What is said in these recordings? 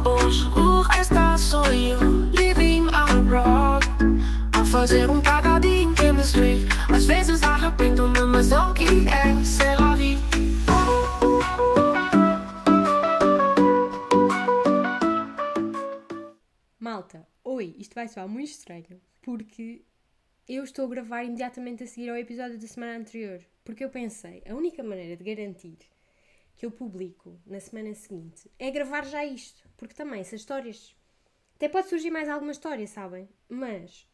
hoje, o resto sou eu. Living abroad, a fazer cada dia em chemistry. Às vezes arrependo-me, mas é o que é ser a vida. Malta, oi, isto vai soar muito estranho, porque eu estou a gravar imediatamente a seguir ao episódio da semana anterior, porque eu pensei, a única maneira de garantir que eu publico na semana seguinte é gravar já isto, porque também essas histórias, até pode surgir mais alguma história, sabem? Mas,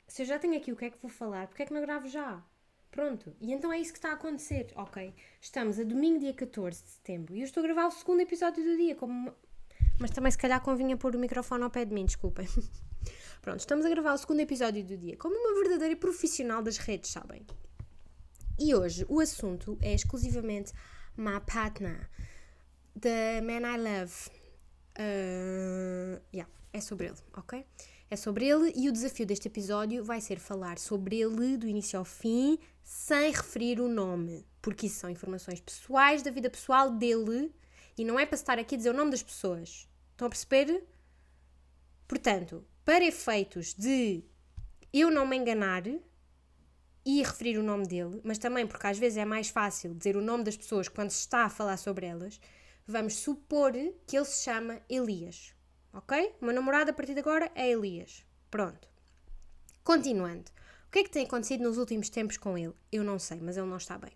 se eu já tenho aqui o que é que vou falar, porque é que não gravo já? Pronto, e então é isso que está a acontecer, ok? Estamos a domingo dia 14 de setembro e eu estou a gravar o segundo episódio do dia, mas também se calhar convinha pôr o microfone ao pé de mim, desculpem. Pronto, estamos a gravar o segundo episódio do dia, como uma verdadeira profissional das redes, sabem? E hoje o assunto é exclusivamente My Partner, The Man I Love. É sobre ele, ok? É sobre ele e o desafio deste episódio vai ser falar sobre ele do início ao fim, sem referir o nome, porque isso são informações pessoais da vida pessoal dele e não é para estar aqui a dizer o nome das pessoas. Estão a perceber? Portanto, para efeitos de eu não me enganar e referir o nome dele, mas também porque às vezes é mais fácil dizer o nome das pessoas quando se está a falar sobre elas, vamos supor que ele se chama Elias, ok? O meu namorado a partir de agora é Elias. Pronto. Continuando. O que é que tem acontecido nos últimos tempos com ele? Eu não sei, mas ele não está bem.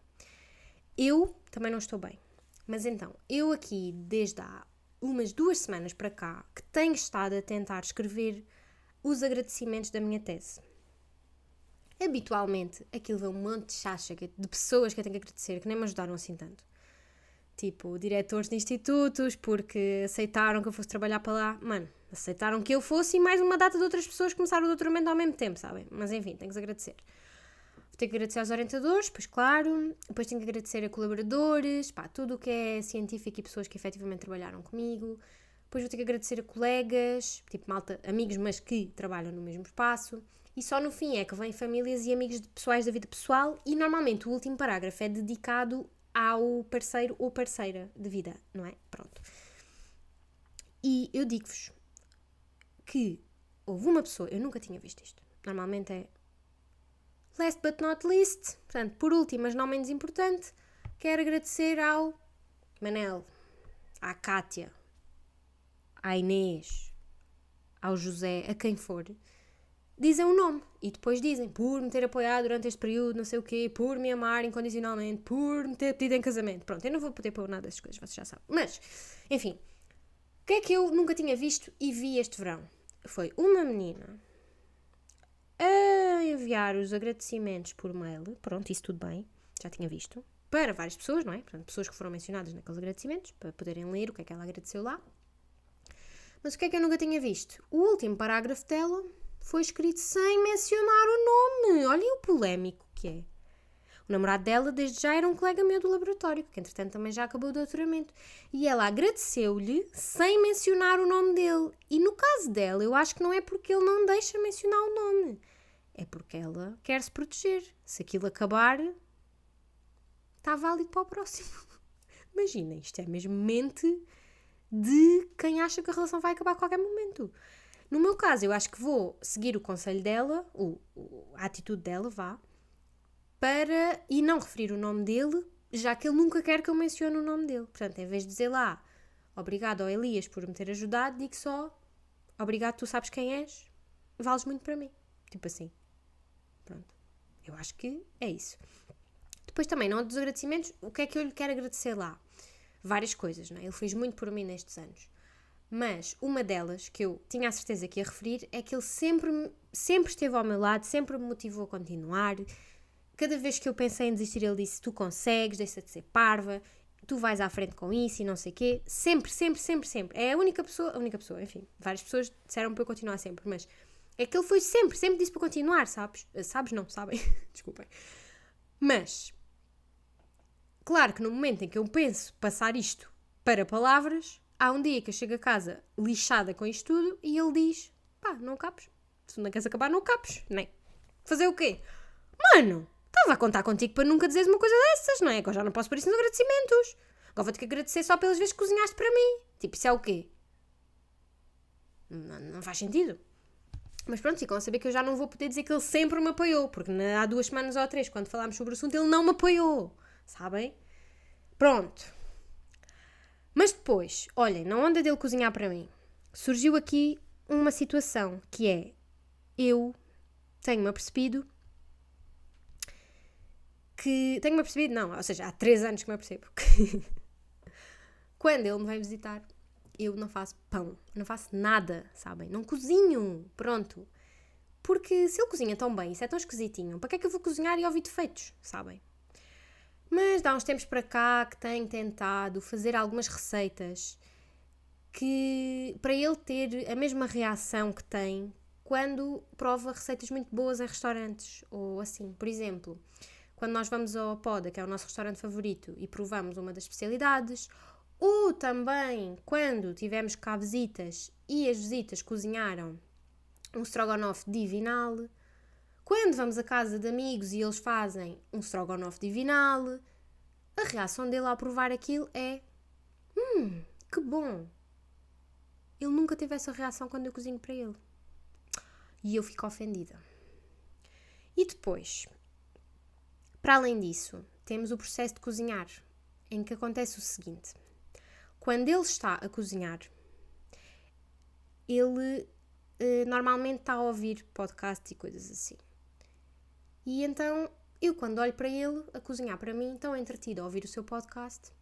Eu também não estou bem. Mas então, eu aqui desde há umas 2 semanas para cá que tenho estado a tentar escrever os agradecimentos da minha tese. Habitualmente, aquilo vem um monte de chacha de pessoas que eu tenho que agradecer, que nem me ajudaram assim tanto. Tipo, diretores de institutos, porque aceitaram que eu fosse trabalhar para lá. Mano, aceitaram que eu fosse e mais uma data de outras pessoas começaram o doutoramento ao mesmo tempo, sabem? Mas enfim, tenho que agradecer. Tenho que agradecer aos orientadores, pois claro. Depois tenho que agradecer a colaboradores, pá, tudo o que é científico e pessoas que efetivamente trabalharam comigo. Depois vou ter que agradecer a colegas, tipo malta, amigos, mas que trabalham no mesmo espaço. E só no fim é que vêm famílias e amigos pessoais da vida pessoal e normalmente o último parágrafo é dedicado ao parceiro ou parceira de vida, não é? Pronto. E eu digo-vos que houve uma pessoa, eu nunca tinha visto isto, normalmente é last but not least, portanto, por último, mas não menos importante, quero agradecer ao Manel, à Cátia, à Inês, ao José, a quem for, dizem o nome e depois dizem por me ter apoiado durante este período, não sei o quê, por me amar incondicionalmente, por me ter pedido em casamento. Pronto, eu não vou poder pôr nada dessas coisas, vocês já sabem. Mas, enfim, o que é que eu nunca tinha visto e vi este verão? Foi uma menina a enviar os agradecimentos por mail, pronto, isso tudo bem, já tinha visto, para várias pessoas, não é? Portanto, pessoas que foram mencionadas naqueles agradecimentos, para poderem ler o que é que ela agradeceu lá. Mas o que é que eu nunca tinha visto? O último parágrafo dela foi escrito sem mencionar o nome. Olhem o polémico que é. O namorado dela, desde já, era um colega meu do laboratório, que entretanto também já acabou o doutoramento. E ela agradeceu-lhe sem mencionar o nome dele. E no caso dela, eu acho que não é porque ele não deixa mencionar o nome. É porque ela quer se proteger. Se aquilo acabar, está válido para o próximo. Imaginem, isto é mesmo mente de quem acha que a relação vai acabar a qualquer momento. No meu caso, eu acho que vou seguir o conselho dela, a atitude dela, para e não referir o nome dele, já que ele nunca quer que eu mencione o nome dele. Portanto, em vez de dizer lá, obrigado ao Elias por me ter ajudado, digo só, obrigado, tu sabes quem és, vales muito para mim. Tipo assim. Pronto. Eu acho que é isso. Depois também, não dos agradecimentos, o que é que eu lhe quero agradecer lá? Várias coisas, não é? Ele fez muito por mim nestes anos. Mas uma delas, que eu tinha a certeza que ia referir, é que ele sempre esteve ao meu lado, sempre me motivou a continuar. Cada vez que eu pensei em desistir, ele disse, tu consegues, deixa de ser parva, tu vais à frente com isso e não sei o quê. Sempre. É a única pessoa, enfim, várias pessoas disseram para eu continuar sempre, mas é que ele foi sempre disse para continuar, sabes? Sabes não, sabem? Desculpem. Mas, claro que no momento em que eu penso passar isto para palavras, há um dia que eu chego a casa lixada com isto tudo e ele diz, pá, não capes. Se não queres acabar, não capes, nem. Fazer o quê? Mano, estava a contar contigo para nunca dizeres uma coisa dessas, não é? Que eu já não posso pôr isso nos agradecimentos. Agora vou ter que agradecer só pelas vezes que cozinhaste para mim. Tipo, isso é o quê? Não faz sentido. Mas pronto, ficam a saber que eu já não vou poder dizer que ele sempre me apoiou, porque há 2 semanas ou 3, quando falámos sobre o assunto, ele não me apoiou, sabem? Pronto. Mas depois, olhem, na onda dele cozinhar para mim, surgiu aqui uma situação que é, eu tenho-me apercebido que... Tenho-me apercebido, não, ou seja, há 3 anos que me apercebo que quando ele me vem visitar, eu não faço pão, não faço nada, sabem? Não cozinho, pronto. Porque se ele cozinha tão bem, isso é tão esquisitinho, para que é que eu vou cozinhar e ouvir defeitos, sabem? Mas há uns tempos para cá que tenho tentado fazer algumas receitas que, para ele ter a mesma reação que tem quando prova receitas muito boas em restaurantes, ou assim, por exemplo, quando nós vamos ao Poda, que é o nosso restaurante favorito, e provamos uma das especialidades, ou também quando tivemos cá visitas e as visitas cozinharam um strogonoff divinal, quando vamos à casa de amigos e eles fazem um strogonoff divinal, a reação dele ao provar aquilo é que bom. Ele nunca teve essa reação quando eu cozinho para ele. E eu fico ofendida. E depois, para além disso, temos o processo de cozinhar, em que acontece o seguinte. Quando ele está a cozinhar, ele normalmente está a ouvir podcasts e coisas assim. E então, eu quando olho para ele a cozinhar para mim, tão entretido a ouvir o seu podcast,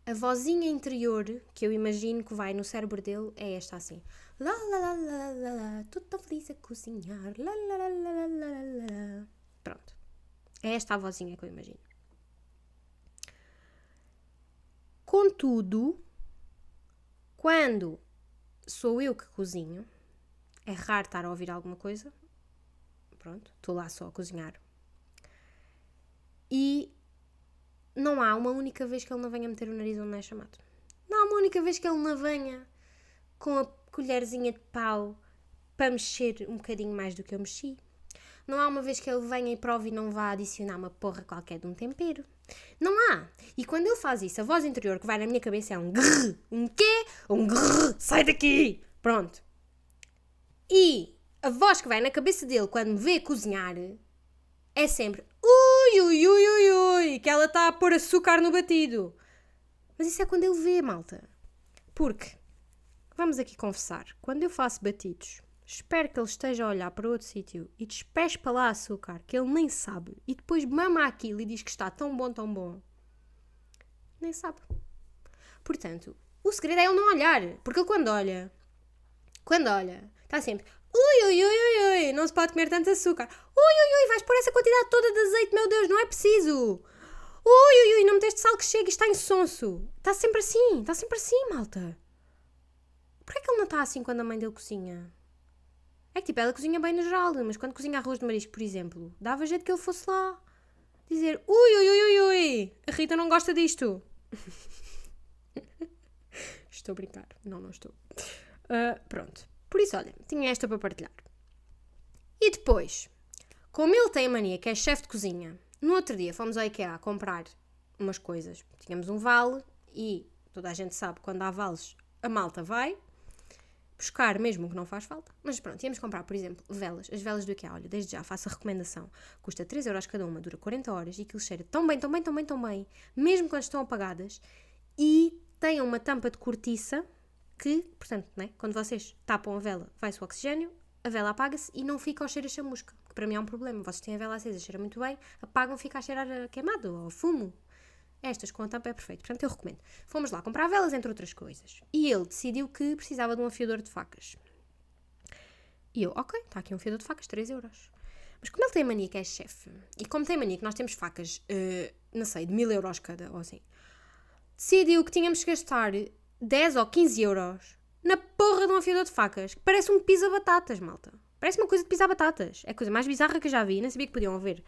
a vozinha interior que eu imagino que vai no cérebro dele é esta assim. Lá, lá, lá, lá, lá, lá, tudo tão feliz a cozinhar. Lá, lá, lá, lá, lá, lá, lá. Pronto. É esta a vozinha que eu imagino. Contudo, quando sou eu que cozinho, é raro estar a ouvir alguma coisa. Pronto, estou lá só a cozinhar. E não há uma única vez que ele não venha meter o nariz onde não é chamado. Não há uma única vez que ele não venha com a colherzinha de pau para mexer um bocadinho mais do que eu mexi. Não há uma vez que ele venha e prove e não vá adicionar uma porra qualquer de um tempero. Não há. E quando ele faz isso, a voz interior que vai na minha cabeça é um grrr. Um quê? Um grrr. Sai daqui. Pronto. E a voz que vai na cabeça dele quando me vê cozinhar é sempre ui, ui, ui, ui, ui, que ela está a pôr açúcar no batido. Mas isso é quando ele vê, malta. Porque, vamos aqui confessar, quando eu faço batidos, espero que ele esteja a olhar para outro sítio e despespa lá açúcar, que ele nem sabe, e depois mama aquilo e diz que está tão bom, nem sabe. Portanto, o segredo é ele não olhar, porque ele quando olha, está sempre ui, ui, ui, ui, ui, não se pode comer tanto açúcar. Ui, ui, ui, vais pôr essa quantidade toda de azeite, meu Deus, não é preciso. Ui, ui, ui, não meteste sal que chega e está insonso. Está sempre assim, malta. Porquê que ele não está assim quando a mãe dele cozinha? É que tipo, ela cozinha bem no geral, mas quando cozinha arroz de marisco, por exemplo, dava jeito que ele fosse lá dizer ui, ui, ui, ui, ui, a Rita não gosta disto. Estou a brincar. Não estou. Pronto. Por isso, olha, tinha esta para partilhar. E depois, como ele tem a mania que é chefe de cozinha, no outro dia fomos ao IKEA comprar umas coisas. Tínhamos um vale e toda a gente sabe, quando há vales, a malta vai buscar mesmo que não faz falta. Mas pronto, íamos comprar, por exemplo, velas. As velas do IKEA, olha, desde já faço a recomendação. Custa 3€ cada uma, dura 40 horas e aquilo cheira tão bem, mesmo quando estão apagadas. E tem uma tampa de cortiça que, portanto, né, quando vocês tapam a vela, vai-se o oxigênio, a vela apaga-se e não fica ao cheiro a chamusca, que para mim é um problema. Vocês têm a vela acesa, cheira muito bem, apagam, fica a cheirar a queimado ou a fumo. Estas com a tampa é perfeito, portanto eu recomendo. Fomos lá comprar velas, entre outras coisas. E ele decidiu que precisava de um afiador de facas. E eu, ok, está aqui um afiador de facas, 3€. Mas como ele tem mania que é chefe, e como tem mania que nós temos facas, não sei, de 1000€ cada, ou assim, decidiu que tínhamos que gastar 10 ou 15€ na porra de um afiador de facas, que parece um pisa-batatas, malta. Parece uma coisa de pisar-batatas. É a coisa mais bizarra que eu já vi, nem sabia que podiam haver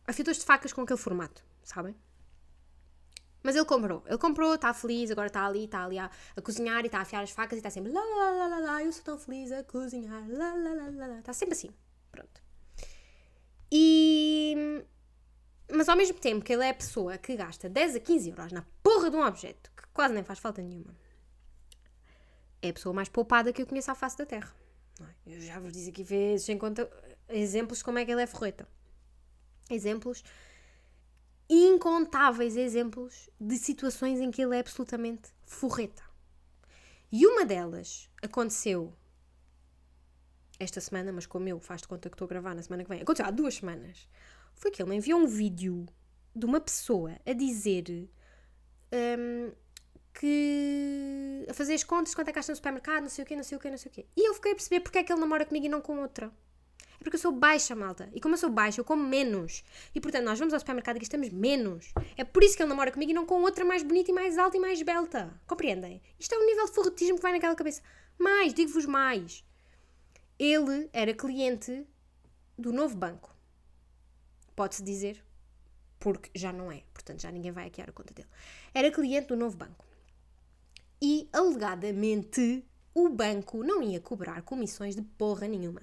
afiadores de facas com aquele formato, sabem? Mas ele comprou, está feliz, agora está ali a cozinhar e está a afiar as facas e está sempre lá, lá, lá, lá, lá, eu sou tão feliz a cozinhar, lá, lá, lá, lá, lá. Está sempre assim, pronto. Mas ao mesmo tempo que ele é a pessoa que gasta 10 a 15€ na porra de um objeto, que quase nem faz falta nenhuma, é a pessoa mais poupada que eu conheço à face da Terra. Não é? Eu já vos disse aqui vezes em conta exemplos de como é que ele é forreta. Exemplos, incontáveis exemplos de situações em que ele é absolutamente forreta. E uma delas aconteceu esta semana, mas como eu faz de conta que estou a gravar na semana que vem, aconteceu há 2 semanas, foi que ele me enviou um vídeo de uma pessoa a dizer que a fazer as contas de quanto é que gasta no supermercado, não sei o quê, não sei o quê, não sei o quê. E eu fiquei a perceber porque é que ele namora comigo e não com outra. É porque eu sou baixa, malta. E como eu sou baixa, eu como menos. E portanto, nós vamos ao supermercado e gastamos menos. É por isso que ele namora comigo e não com outra mais bonita e mais alta e mais belta. Compreendem? Isto é um nível de forretismo que vai naquela cabeça. Mais, digo-vos mais. Ele era cliente do Novo Banco. Pode-se dizer, porque já não é. Portanto, já ninguém vai hackear a conta dele. Era cliente do Novo Banco. E, alegadamente, o banco não ia cobrar comissões de porra nenhuma.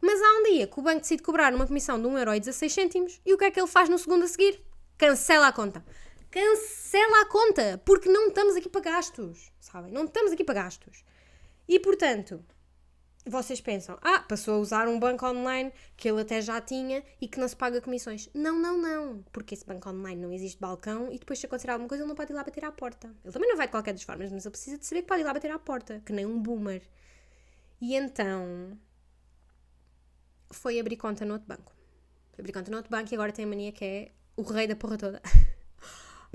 Mas há um dia que o banco decide cobrar uma comissão de 1,16€ e o que é que ele faz no segundo a seguir? Cancela a conta. Cancela a conta! Porque não estamos aqui para gastos, sabem? Não estamos aqui para gastos. E, portanto, vocês pensam, passou a usar um banco online que ele até já tinha e que não se paga comissões. Não, não, não. Porque esse banco online não existe balcão e depois se acontecer alguma coisa ele não pode ir lá bater à porta. Ele também não vai de qualquer das formas, mas ele precisa de saber que pode ir lá bater à porta, que nem um boomer. E então foi abrir conta no outro banco. Foi abrir conta no outro banco e agora tem a mania que é o rei da porra toda.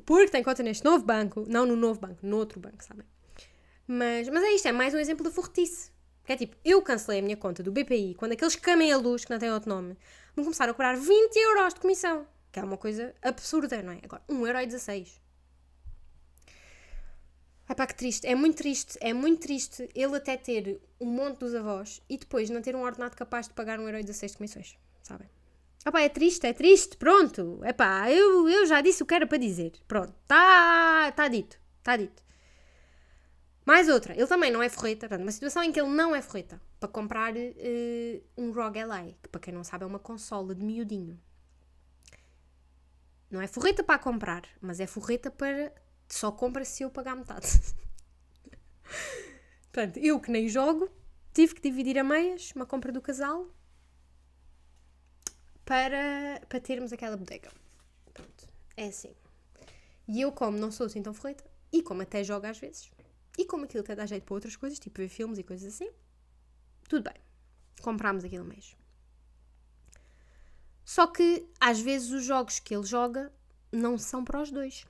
Porque tem conta neste novo banco, não no novo banco, no outro banco, sabem? Mas é isto, é mais um exemplo de forretice. Que é tipo, eu cancelei a minha conta do BPI quando aqueles camelos, que não têm outro nome, me começaram a cobrar 20€ de comissão. Que é uma coisa absurda, não é? Agora, 1,16€. Ai pá, que triste. É muito triste ele até ter um monte dos avós e depois não ter um ordenado capaz de pagar 1,16€ de comissões, sabem? Ah pá, é triste, pronto. É pá, eu já disse o que era para dizer. Pronto, está dito. Mais outra, ele também não é forreta, portanto, uma situação em que ele não é forreta, para comprar um ROG Ally, que para quem não sabe é uma consola de miudinho. Não é forreta para comprar, mas é forreta para só compra se eu pagar metade. Portanto, eu que nem jogo, tive que dividir a meias uma compra do casal para termos aquela bodega. Pronto, é assim. E eu, como não sou assim tão forreta, e como até jogo às vezes, e como aquilo até dá jeito para outras coisas, tipo ver filmes e coisas assim, tudo bem. Comprámos aquilo mesmo. Só que, às vezes, os jogos que ele joga não são para os dois.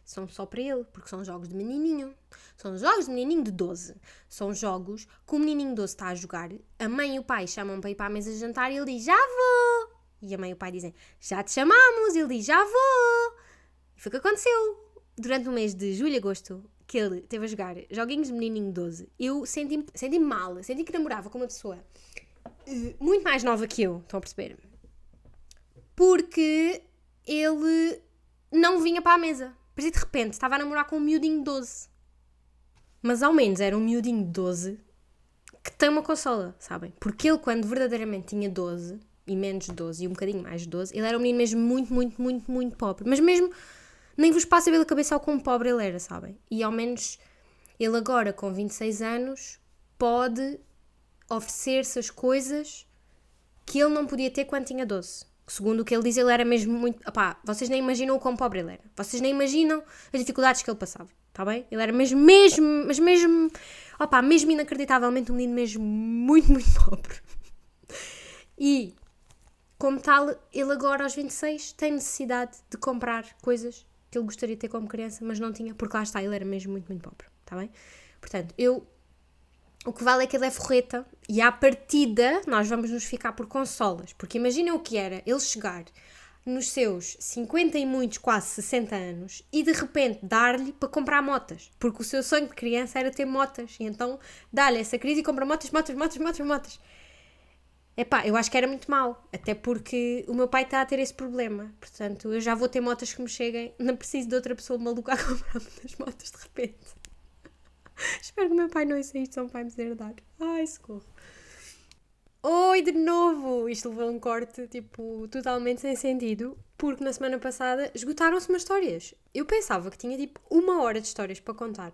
São só para ele, porque são jogos de menininho. São jogos de menininho de 12. São jogos que o menininho de 12 está a jogar, a mãe e o pai chamam para ir para a mesa de jantar e ele diz, já vou! E a mãe e o pai dizem, já te chamamos! E ele diz, já vou! E foi o que aconteceu. Durante o mês de julho e agosto, que ele teve a jogar joguinhos de menininho 12, eu senti mal, senti que namorava com uma pessoa muito mais nova que eu, estão a perceber? Porque ele não vinha para a mesa. Parecia de repente, estava a namorar com um miudinho de 12. Mas ao menos era um miudinho de 12 que tem uma consola, sabem? Porque ele, quando verdadeiramente tinha 12, e menos de 12, e um bocadinho mais de 12, ele era um menino mesmo muito pobre. Mas mesmo, nem vos passa pela cabeça ao quão pobre ele era, sabem? E ao menos, ele agora, com 26 anos, pode oferecer-se as coisas que ele não podia ter quando tinha 12. Segundo o que ele diz, ele era mesmo muito... Opá, vocês nem imaginam o quão pobre ele era. Vocês nem imaginam as dificuldades que ele passava, está bem? Ele era mesmo inacreditavelmente um menino mesmo muito pobre. E, como tal, ele agora aos 26 tem necessidade de comprar coisas que ele gostaria de ter como criança, mas não tinha, porque lá está, ele era mesmo muito pobre, está bem? Portanto, o que vale é que ele é forreta e à partida nós vamos nos ficar por consolas. Porque imaginem o que era ele chegar nos seus 50 e muitos, quase 60 anos e de repente dar-lhe para comprar motas. Porque o seu sonho de criança era ter motas. E então dá-lhe essa crise e compra motas. Epá, eu acho que era muito mau. Até porque o meu pai está a ter esse problema. Portanto, eu já vou ter motas que me cheguem. Não preciso de outra pessoa maluca a comprar muitas motas de repente. Espero que o meu pai não ouça isto, só vai me deserdar. Ai, socorro. Oi, de novo! Isto levou um corte, tipo, totalmente sem sentido, porque na semana passada esgotaram-se umas histórias. Eu pensava que tinha, tipo, 1 hora de histórias para contar.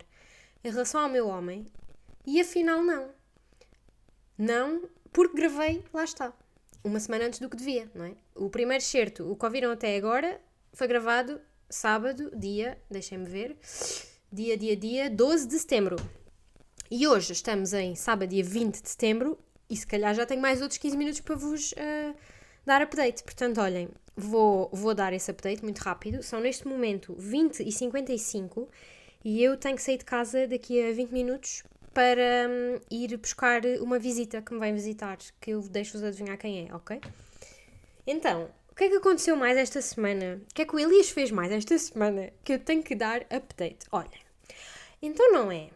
em relação ao meu homem e afinal não. Não, porque gravei, lá está, uma semana antes do que devia, não é? O primeiro certo, o que ouviram até agora, foi gravado sábado, deixem-me ver, dia 12 de setembro. E hoje estamos em sábado, dia 20 de setembro, e se calhar já tenho mais outros 15 minutos para vos dar update. Portanto, olhem, vou dar esse update muito rápido. São neste momento 20h55 e eu tenho que sair de casa daqui a 20 minutos para ir buscar uma visita que me vem visitar, que eu deixo-vos adivinhar quem é, ok? Então, o que é que aconteceu mais esta semana? O que é que o Elias fez mais esta semana que eu tenho que dar update? Olha, então não é...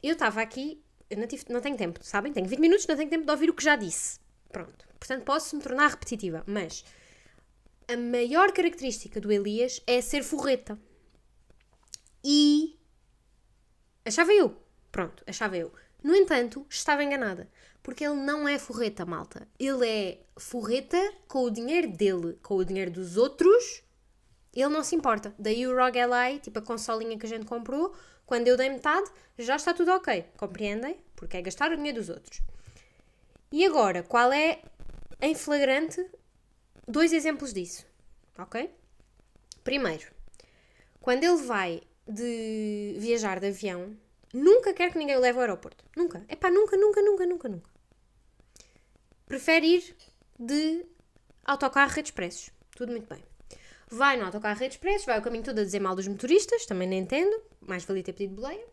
Eu estava aqui, eu não tenho tempo, sabem? Tenho 20 minutos, não tenho tempo de ouvir o que já disse. Pronto. Portanto, posso me tornar repetitiva. Mas a maior característica do Elias é ser forreta. E achava eu. Pronto, achava eu. No entanto, estava enganada. Porque ele não é forreta, malta. Ele é forreta com o dinheiro dele. Com o dinheiro dos outros, ele não se importa. Daí o ROG Ally, tipo a consolinha que a gente comprou, quando eu dei metade, já está tudo ok. Compreendem? Porque é gastar o dinheiro dos outros. E agora, qual é, em flagrante, 2 exemplos disso? Ok? Primeiro, quando ele vai de viajar de avião, nunca quer que ninguém o leve ao aeroporto. Nunca. Epá, nunca. Prefere ir de autocarro Rede Expressos. Tudo muito bem. Vai no autocarro Rede Expressos, vai o caminho todo a dizer mal dos motoristas, também nem entendo, mais valia ter pedido boleia.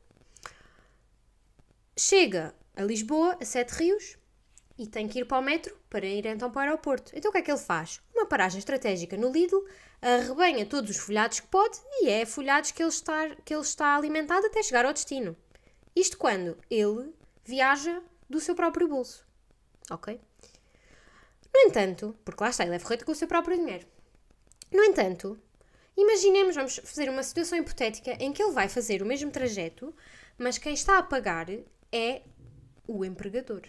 Chega a Lisboa, a Sete Rios, e tem que ir para o metro para ir então para o aeroporto. Então o que é que ele faz? Uma paragem estratégica no Lidl, arrebanha todos os folhados que pode e é folhados que ele está alimentado até chegar ao destino. Isto quando ele viaja do seu próprio bolso. Ok? No entanto, porque lá está, ele é forreta com o seu próprio dinheiro. No entanto, imaginemos, vamos fazer uma situação hipotética em que ele vai fazer o mesmo trajeto, mas quem está a pagar é o empregador.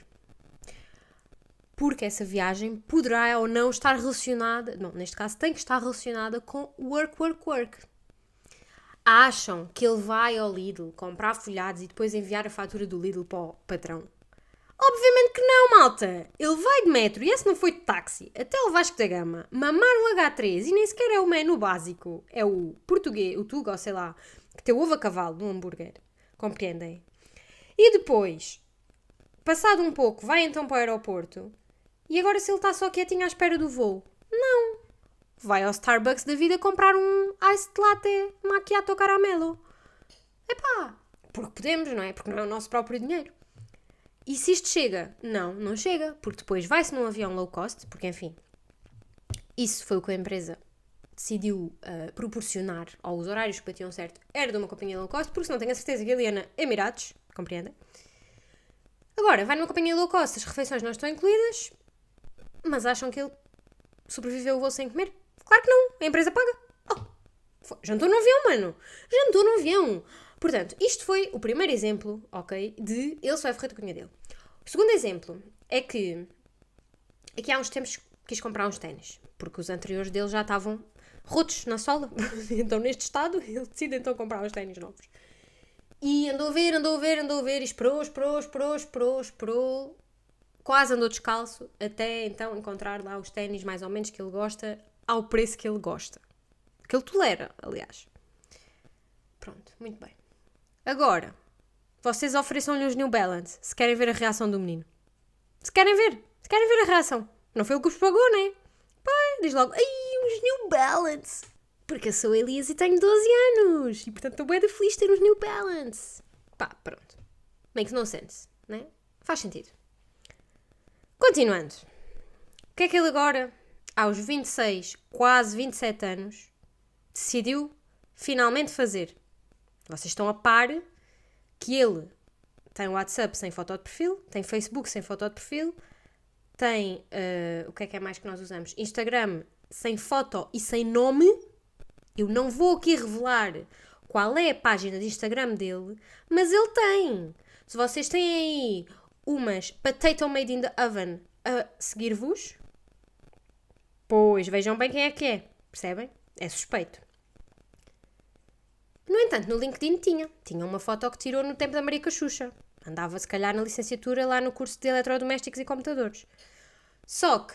Porque essa viagem poderá ou não estar relacionada, não, neste caso tem que estar relacionada com work. Acham que ele vai ao Lidl comprar folhados e depois enviar a fatura do Lidl para o patrão? Obviamente que não, malta! Ele vai de metro, e esse não foi de táxi, até o Vasco da Gama, mamar o H3 e nem sequer é o menu básico, é o português, o tuga, ou sei lá, que tem ovo a cavalo no hambúrguer. Compreendem? E depois, passado um pouco, vai então para o aeroporto. E agora se ele está só quietinho à espera do voo? Não. Vai ao Starbucks da vida comprar um iced latte macchiato caramelo. Epá, porque podemos, não é? Porque não é o nosso próprio dinheiro. E se isto chega? Não chega. Porque depois vai-se num avião low cost, porque enfim, isso foi o que a empresa decidiu proporcionar aos horários que batiam certo. Era de uma companhia low cost, porque senão tenho a certeza que ele ia na Emirates, compreendem? Agora, vai numa companhia low cost, as refeições não estão incluídas, mas acham que ele sobreviveu o voo sem comer? Claro que não, a empresa paga. Jantou no avião, mano. Jantou no avião. Portanto, isto foi o primeiro exemplo, ok, de ele só é forreta com o dinheiro dele. O segundo exemplo é que aqui há uns tempos quis comprar uns ténis, porque os anteriores dele já estavam rotos na sola. Então, neste estado, ele decide então comprar uns ténis novos. E andou a ver, e esperou. Quase andou descalço, até então encontrar lá os ténis mais ou menos que ele gosta, ao preço que ele gosta. Que ele tolera, aliás. Pronto, muito bem. Agora, vocês ofereçam-lhe os New Balance, se querem ver a reação do menino. Se querem ver a reação. Não foi ele que os pagou, não é? Pai, diz logo, ai, os New Balance. Porque eu sou Elias e tenho 12 anos. E portanto estou bem de feliz de ter os New Balance. Pá, pronto. Makes no sense, não é? Faz sentido. Continuando. O que é que ele agora, aos 26, quase 27 anos, decidiu finalmente fazer? Vocês estão a par que ele tem WhatsApp sem foto de perfil, tem Facebook sem foto de perfil, tem, o que é mais que nós usamos? Instagram sem foto e sem nome. Eu não vou aqui revelar qual é a página de Instagram dele, mas ele tem. Se vocês têm aí umas potato made in the oven a seguir-vos, pois vejam bem quem é que é. Percebem? É suspeito. No entanto, no LinkedIn tinha uma foto que tirou no tempo da Marica Xuxa. Andava, se calhar, na licenciatura lá no curso de eletrodomésticos e computadores. Só que,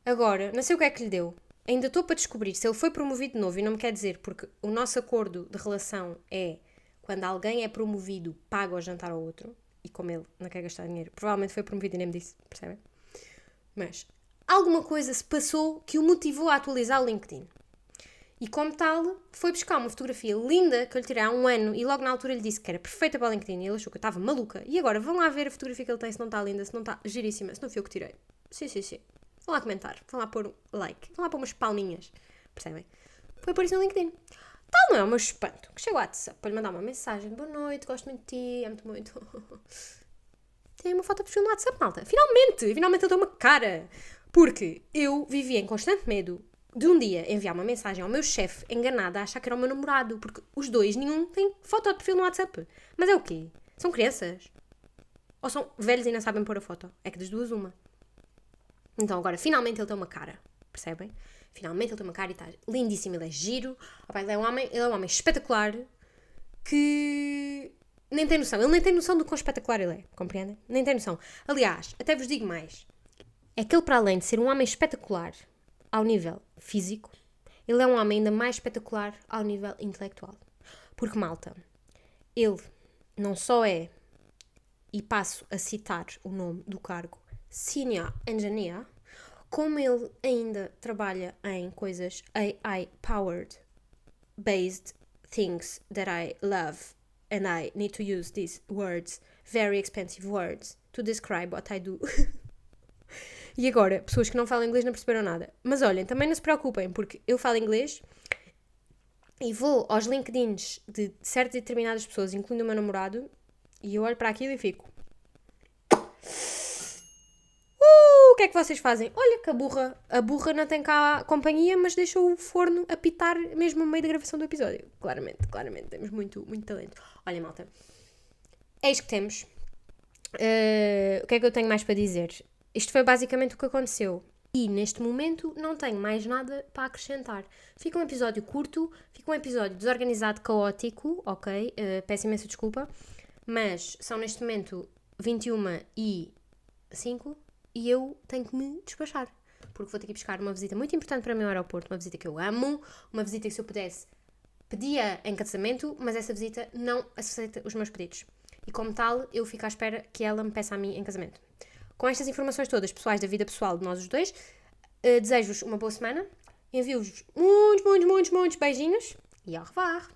agora, não sei o que é que lhe deu. Ainda estou para descobrir se ele foi promovido de novo e não me quer dizer, porque o nosso acordo de relação é quando alguém é promovido, paga o jantar ao outro. E como ele não quer gastar dinheiro, provavelmente foi promovido e nem me disse, percebem? Mas alguma coisa se passou que o motivou a atualizar o LinkedIn. E como tal, foi buscar uma fotografia linda que eu lhe tirei há um ano e logo na altura lhe disse que era perfeita para o LinkedIn e ele achou que eu estava maluca. E agora vão lá ver a fotografia que ele tem, se não está linda, se não está giríssima, se não foi eu que tirei. Sim. Vão lá comentar, vão lá pôr um like, vão lá pôr umas palminhas, percebem? Foi por isso no LinkedIn. Tal não é o meu espanto, que chego ao WhatsApp para lhe mandar uma mensagem, boa noite, gosto muito de ti, amo-te muito. Tem uma foto de perfil no WhatsApp, malta. Finalmente ele deu uma cara. Porque eu vivia em constante medo de um dia enviar uma mensagem ao meu chefe enganada a achar que era o meu namorado, porque os dois, nenhum tem foto de perfil no WhatsApp. Mas é o quê? São crianças? Ou são velhos e não sabem pôr a foto? É que das duas uma. Então agora, finalmente ele tem uma cara, percebem? Finalmente ele tem uma cara e está lindíssimo, ele é giro. Opa, ele é um homem espetacular que nem tem noção. Ele nem tem noção do quão espetacular ele é, compreendem? Nem tem noção. Aliás, até vos digo mais. É que ele, para além de ser um homem espetacular ao nível físico, ele é um homem ainda mais espetacular ao nível intelectual. Porque, malta, ele não só é, e passo a citar o nome do cargo, Senior Engineer, como ele ainda trabalha em coisas AI-powered, based things that I love, and I need to use these words, very expensive words, to describe what I do. E agora, pessoas que não falam inglês não perceberam nada. Mas olhem, também não se preocupem, porque eu falo inglês e vou aos LinkedIns de certas e determinadas pessoas, incluindo o meu namorado, e eu olho para aquilo e fico... O que é que vocês fazem? Olha que a burra não tem cá companhia, mas deixa o forno apitar mesmo no meio da gravação do episódio. Claramente, temos muito talento. Olha, malta, é isto que temos. O que é que eu tenho mais para dizer? Isto foi basicamente o que aconteceu. E neste momento não tenho mais nada para acrescentar. Fica um episódio curto, fica um episódio desorganizado, caótico, ok? Peço imensa desculpa. Mas são neste momento 21h05 e eu tenho que me despachar. Porque vou ter que ir buscar uma visita muito importante para mim ao aeroporto, uma visita que eu amo, uma visita que se eu pudesse pedia em casamento, mas essa visita não aceita os meus pedidos. E como tal, eu fico à espera que ela me peça a mim em casamento. Com estas informações todas pessoais da vida pessoal de nós os dois, desejo-vos uma boa semana, envio-vos muitos beijinhos e au revoir!